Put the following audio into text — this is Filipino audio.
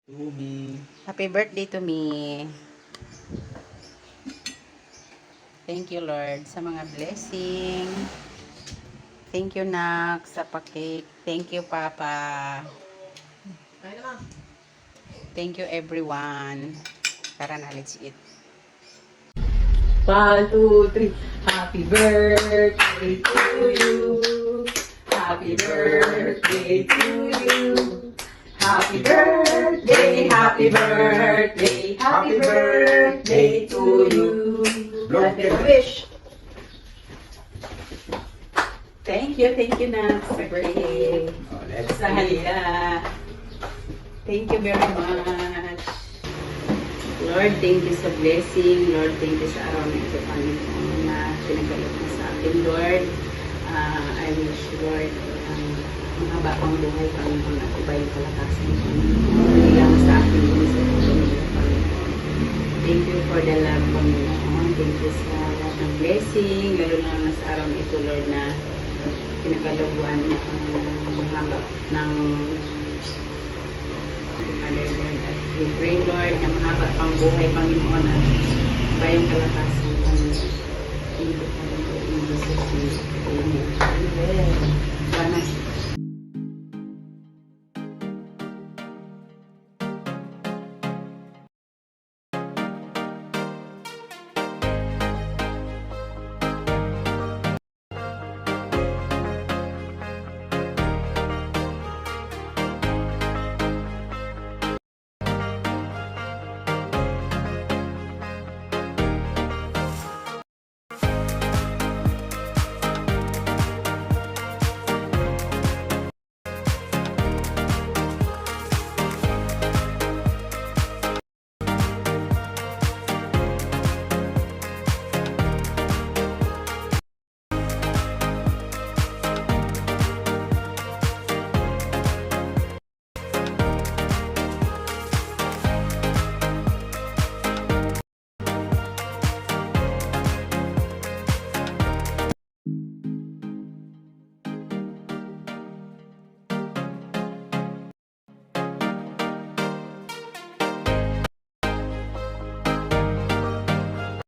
Umi. Happy birthday to me. Thank you, Lord, sa mga blessing. Thank you, Nak, sa pa-cake. Thank you, Papa. Thank you, everyone. Tara na, let's eat. 1, 2, 3. Happy birthday to you. Happy birthday to you. Happy birthday, happy birthday, happy birthday to you. Birthday wish. Thank you, Nak, sa birthday. Sa halika. Thank you very much. Lord, thank you sa blessing. Lord, thank you sa araw na ito, Panginoon, na pinagalit mo sa akin, Lord. I wish, Lord, mahaba pang buhay, Panginoon, at iba yung kalakasan mo, Panginoon. Lang sa akin, sa pamilya, Panginoon. Thank you for the love, Panginoon. Thank you sa lahat ng blessing, lalo na sa araw na ito, Lord, na pinagalabuan mo ang mahaba ng we pray, Lord, na mahaba pang buhay, Panginoon, at bayang kalakasan, Panginoon. Thank you, Panginoon, in Jesus' name. Amen. Amen.